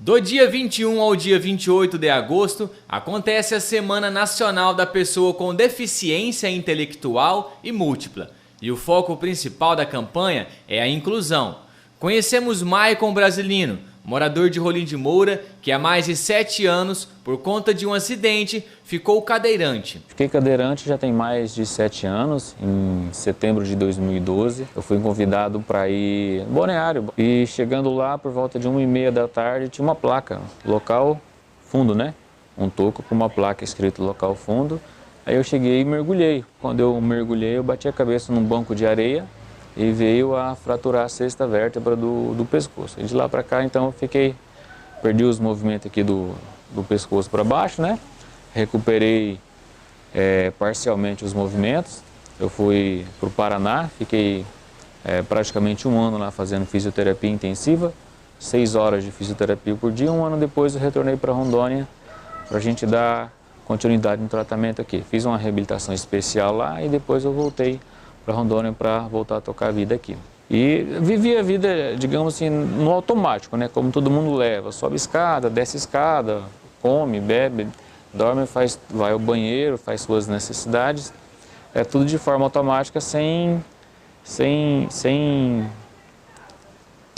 Do dia 21 ao dia 28 de agosto, acontece a Semana Nacional da Pessoa com Deficiência Intelectual e Múltipla, e o foco principal da campanha é a inclusão. Conhecemos Maicon Brasilino, morador de Rolim de Moura, que há mais de 7 anos, por conta de um acidente, ficou cadeirante. Fiquei cadeirante já tem mais de 7 anos, em setembro de 2012. Eu fui convidado para ir no Balneário e chegando lá por volta de 1h30 da tarde tinha uma placa, local fundo, né? Um toco com uma placa escrito local fundo. Aí eu cheguei e mergulhei. Quando eu mergulhei, eu bati a cabeça num banco de areia e veio a fraturar a sexta vértebra do pescoço. E de lá para cá, então, eu perdi os movimentos aqui do pescoço para baixo, né? Recuperei parcialmente os movimentos. Eu fui para o Paraná, fiquei praticamente 1 ano lá fazendo fisioterapia intensiva, 6 horas de fisioterapia por dia. 1 ano depois eu retornei para Rondônia para a gente dar continuidade no tratamento aqui. Fiz uma reabilitação especial lá e depois eu voltei para Rondônia para voltar a tocar a vida aqui. E vivi a vida, digamos assim, no automático, né? Como todo mundo leva, sobe escada, desce escada, come, bebe, dorme, vai ao banheiro, faz suas necessidades. É tudo de forma automática, sem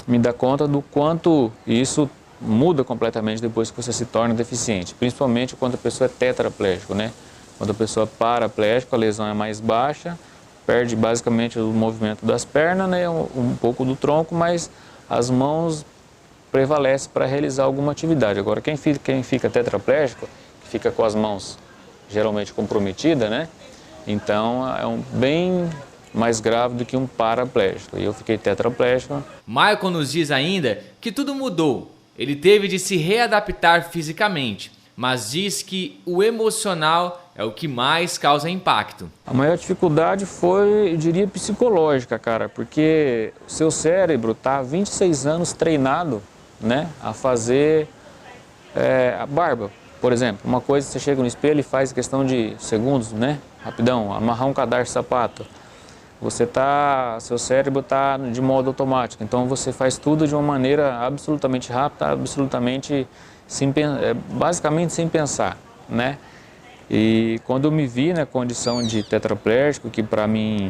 me dar conta do quanto isso muda completamente depois que você se torna deficiente. Principalmente quando a pessoa é tetraplégico, né? Quando a pessoa é paraplégico, a lesão é mais baixa, perde basicamente o movimento das pernas, né, um pouco do tronco, mas as mãos prevalecem para realizar alguma atividade. Agora, quem fica tetraplégico, que fica com as mãos geralmente comprometidas, né, então é bem mais grave do que um paraplégico. E eu fiquei tetraplégico. Maicon nos diz ainda que tudo mudou. Ele teve de se readaptar fisicamente, mas diz que o emocional é o que mais causa impacto. A maior dificuldade foi, eu diria, psicológica, cara, porque o seu cérebro está há 26 anos treinado, né, a fazer a barba, por exemplo. Uma coisa, você chega no espelho e faz questão de segundos, né, rapidão, amarrar um cadarço de sapato. Seu cérebro está de modo automático, então você faz tudo de uma maneira absolutamente rápida, basicamente sem pensar, né? E quando eu me vi na condição de tetraplégico, que para mim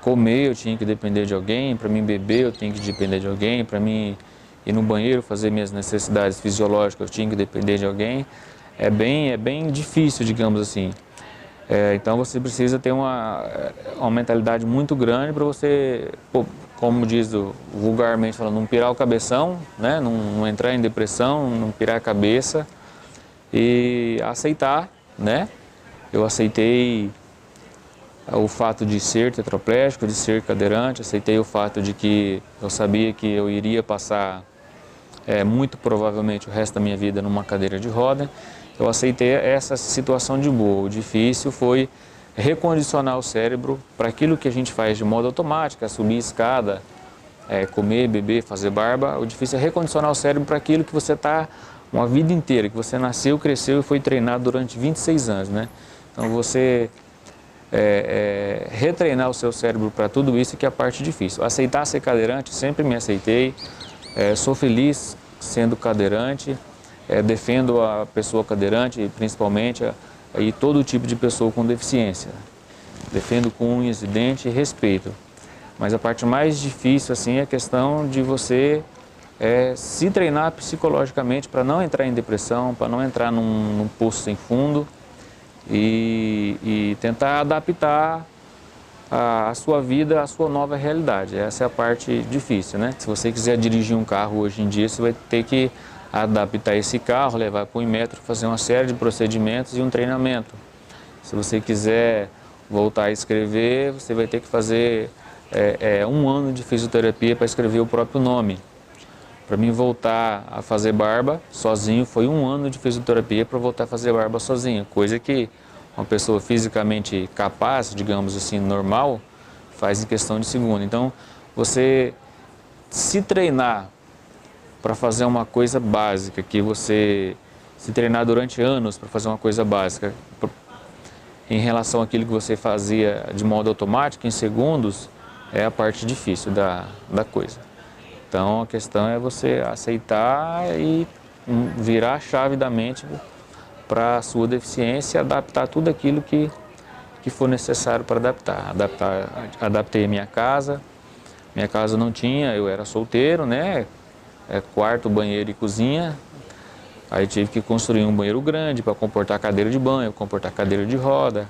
comer eu tinha que depender de alguém, para mim beber eu tinha que depender de alguém, para mim ir no banheiro fazer minhas necessidades fisiológicas eu tinha que depender de alguém, é bem difícil, digamos assim. Então você precisa ter uma mentalidade muito grande para você, como diz vulgarmente falando, não pirar o cabeção, né? Não entrar em depressão, não pirar a cabeça e aceitar, né? Eu aceitei o fato de ser tetraplégico, de ser cadeirante, aceitei o fato de que eu sabia que eu iria passar muito provavelmente o resto da minha vida numa cadeira de roda. Eu aceitei essa situação de boa. O difícil foi recondicionar o cérebro para aquilo que a gente faz de modo automático, subir escada, comer, beber, fazer barba. O difícil é recondicionar o cérebro para aquilo que você está uma vida inteira, que você nasceu, cresceu e foi treinado durante 26 anos, né? Então você retreinar o seu cérebro para tudo isso que é a parte difícil. Aceitar ser cadeirante, sempre me aceitei, sou feliz sendo cadeirante. Defendo a pessoa cadeirante, principalmente e todo tipo de pessoa com deficiência. Defendo com unhas e dentes e respeito. Mas a parte mais difícil assim, é a questão de você se treinar psicologicamente para não entrar em depressão, para não entrar num poço sem fundo e tentar adaptar a sua vida à sua nova realidade. Essa é a parte difícil, né? Se você quiser dirigir um carro hoje em dia, você vai ter que adaptar esse carro, levar para o Inmetro, fazer uma série de procedimentos e um treinamento. Se você quiser voltar a escrever, você vai ter que fazer 1 ano de fisioterapia para escrever o próprio nome. Para mim voltar a fazer barba sozinho foi 1 ano de fisioterapia para voltar a fazer barba sozinho, coisa que uma pessoa fisicamente capaz, digamos assim, normal, faz em questão de segundo. Então, você se treinar para fazer uma coisa básica, que você se treinar durante anos para fazer uma coisa básica, em relação àquilo que você fazia de modo automático, em segundos, é a parte difícil da coisa. Então a questão é você aceitar e virar a chave da mente para a sua deficiência e adaptar tudo aquilo que for necessário para adaptar. Adaptei a minha casa não tinha, eu era solteiro, né? Quarto, banheiro e cozinha. Aí tive que construir um banheiro grande para comportar cadeira de banho, comportar cadeira de roda.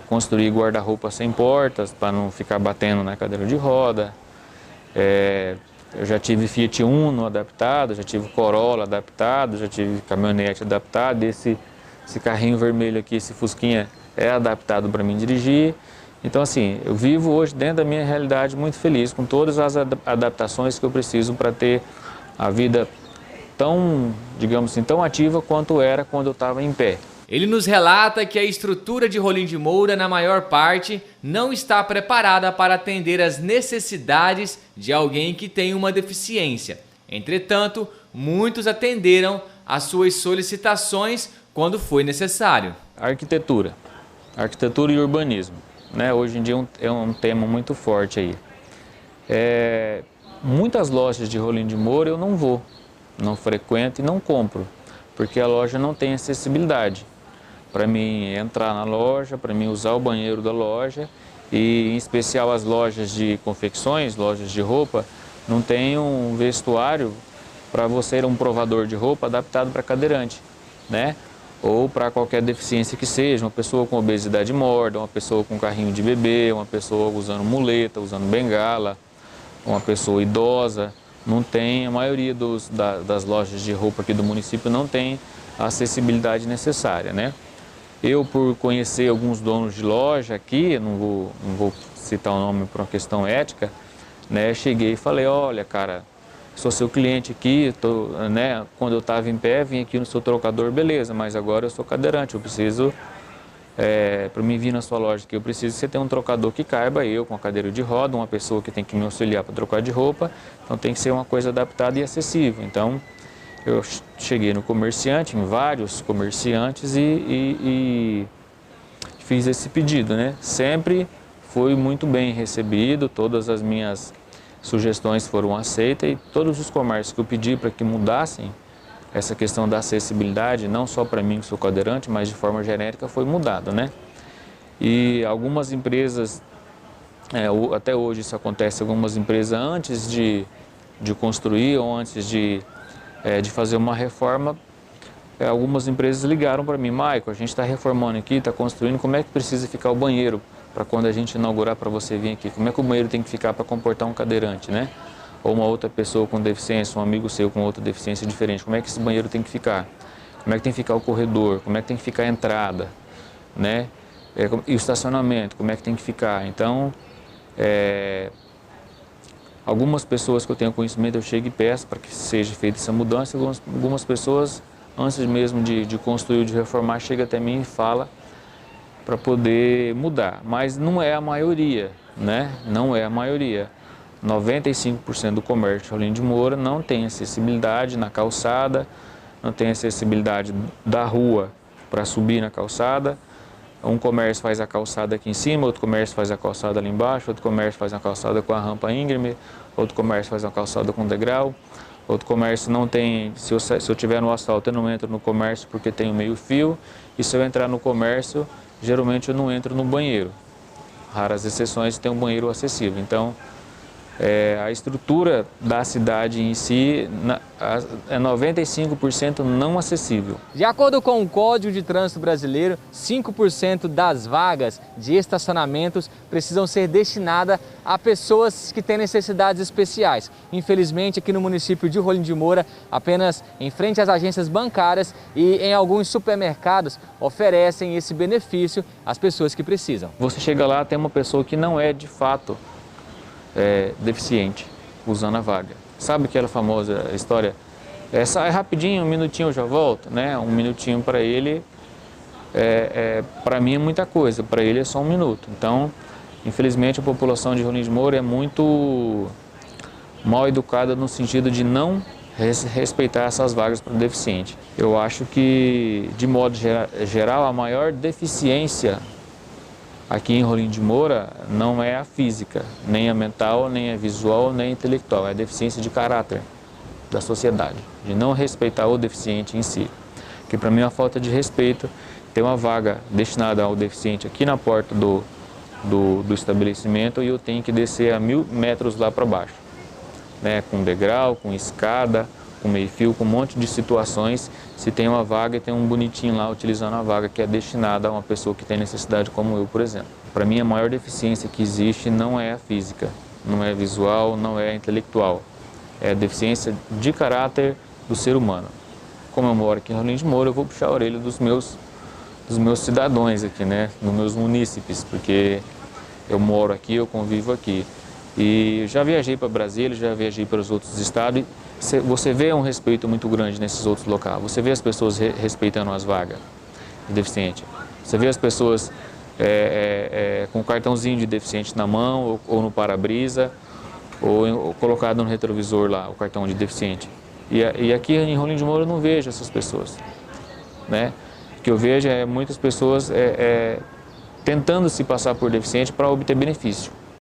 Construir guarda-roupa sem portas para não ficar batendo na cadeira de roda. Eu já tive Fiat Uno adaptado, já tive Corolla adaptado, já tive caminhonete adaptado. Esse carrinho vermelho aqui, esse Fusquinha, é adaptado para mim dirigir. Então, assim, eu vivo hoje dentro da minha realidade muito feliz com todas as adaptações que eu preciso para ter a vida tão, digamos assim, tão ativa quanto era quando eu estava em pé. Ele nos relata que a estrutura de Rolim de Moura, na maior parte, não está preparada para atender às necessidades de alguém que tem uma deficiência. Entretanto, muitos atenderam às suas solicitações quando foi necessário. Arquitetura e urbanismo, né? Hoje em dia é um tema muito forte aí. Muitas lojas de Rolim de Moura eu não frequento e não compro, porque a loja não tem acessibilidade. Para mim entrar na loja, para mim usar o banheiro da loja, e em especial as lojas de confecções, lojas de roupa, não tem um vestuário para você ir um provador de roupa adaptado para cadeirante, né? Ou para qualquer deficiência que seja, uma pessoa com obesidade mórbida, uma pessoa com carrinho de bebê, uma pessoa usando muleta, usando bengala, uma pessoa idosa. Não tem, a maioria das lojas de roupa aqui do município não tem a acessibilidade necessária, né? Eu, por conhecer alguns donos de loja aqui, não vou citar o nome por uma questão ética, né? Cheguei e falei, olha, cara, sou seu cliente aqui, né? Quando eu estava em pé, vim aqui no seu trocador, beleza, mas agora eu sou cadeirante, eu preciso, para mim vir na sua loja aqui, eu preciso que você tenha um trocador que caiba eu, com a cadeira de roda, uma pessoa que tem que me auxiliar para trocar de roupa, então tem que ser uma coisa adaptada e acessível. Então, eu cheguei no comerciante, em vários comerciantes e fiz esse pedido, né? Sempre foi muito bem recebido, todas as minhas sugestões foram aceitas e todos os comércios que eu pedi para que mudassem essa questão da acessibilidade, não só para mim que sou cadeirante, mas de forma genérica foi mudado, né? E algumas empresas, até hoje isso acontece, algumas empresas antes de construir ou antes de fazer uma reforma, algumas empresas ligaram para mim, Maico, a gente está reformando aqui, está construindo, como é que precisa ficar o banheiro para quando a gente inaugurar para você vir aqui? Como é que o banheiro tem que ficar para comportar um cadeirante, né? Ou uma outra pessoa com deficiência, um amigo seu com outra deficiência diferente, como é que esse banheiro tem que ficar? Como é que tem que ficar o corredor? Como é que tem que ficar a entrada? Né? E o estacionamento, como é que tem que ficar? Então, algumas pessoas que eu tenho conhecimento, eu chego e peço para que seja feita essa mudança. Algumas pessoas, antes mesmo de construir ou de reformar, chega até mim e fala para poder mudar. Mas não é a maioria, né? Não é a maioria. 95% do comércio de Rolim de Moura não tem acessibilidade na calçada, não tem acessibilidade da rua para subir na calçada. Um comércio faz a calçada aqui em cima, outro comércio faz a calçada ali embaixo, outro comércio faz a calçada com a rampa íngreme, outro comércio faz a calçada com degrau, outro comércio não tem, se eu tiver no asfalto eu não entro no comércio porque tem meio fio, e se eu entrar no comércio, geralmente eu não entro no banheiro. Raras exceções tem um banheiro acessível. Então, a estrutura da cidade em si é 95% não acessível. De acordo com o Código de Trânsito Brasileiro, 5% das vagas de estacionamentos precisam ser destinadas a pessoas que têm necessidades especiais. Infelizmente, aqui no município de Rolim de Moura, apenas em frente às agências bancárias e em alguns supermercados oferecem esse benefício às pessoas que precisam. Você chega lá, tem uma pessoa que não é de fato deficiente, usando a vaga. Sabe aquela famosa história? Sai rapidinho, um minutinho eu já volto, né? Um minutinho para ele, para mim é muita coisa, para ele é só um minuto. Então, infelizmente, a população de Rolim de Moura é muito mal educada no sentido de não respeitar essas vagas para o deficiente. Eu acho que, de modo geral, a maior deficiência aqui em Rolim de Moura não é a física, nem a mental, nem a visual, nem a intelectual, é a deficiência de caráter da sociedade, de não respeitar o deficiente em si. Que para mim é uma falta de respeito ter uma vaga destinada ao deficiente aqui na porta do estabelecimento e eu tenho que descer a 1000 metros lá para baixo, né, com degrau, com escada, com meio-fio, com um monte de situações, se tem uma vaga e tem um bonitinho lá utilizando a vaga que é destinada a uma pessoa que tem necessidade como eu, por exemplo. Para mim a maior deficiência que existe não é a física, não é visual, não é intelectual, é a deficiência de caráter do ser humano. Como eu moro aqui em Rolim de Moura, eu vou puxar a orelha dos meus cidadãos aqui, né, dos meus munícipes, porque eu moro aqui, eu convivo aqui. E já viajei para Brasília, já viajei para os outros estados e você vê um respeito muito grande nesses outros locais. Você vê as pessoas respeitando as vagas de deficiente. Você vê as pessoas com o cartãozinho de deficiente na mão ou no para-brisa ou colocado no retrovisor lá, o cartão de deficiente. E aqui em Rolim de Moura eu não vejo essas pessoas, né? O que eu vejo é muitas pessoas tentando se passar por deficiente para obter benefício.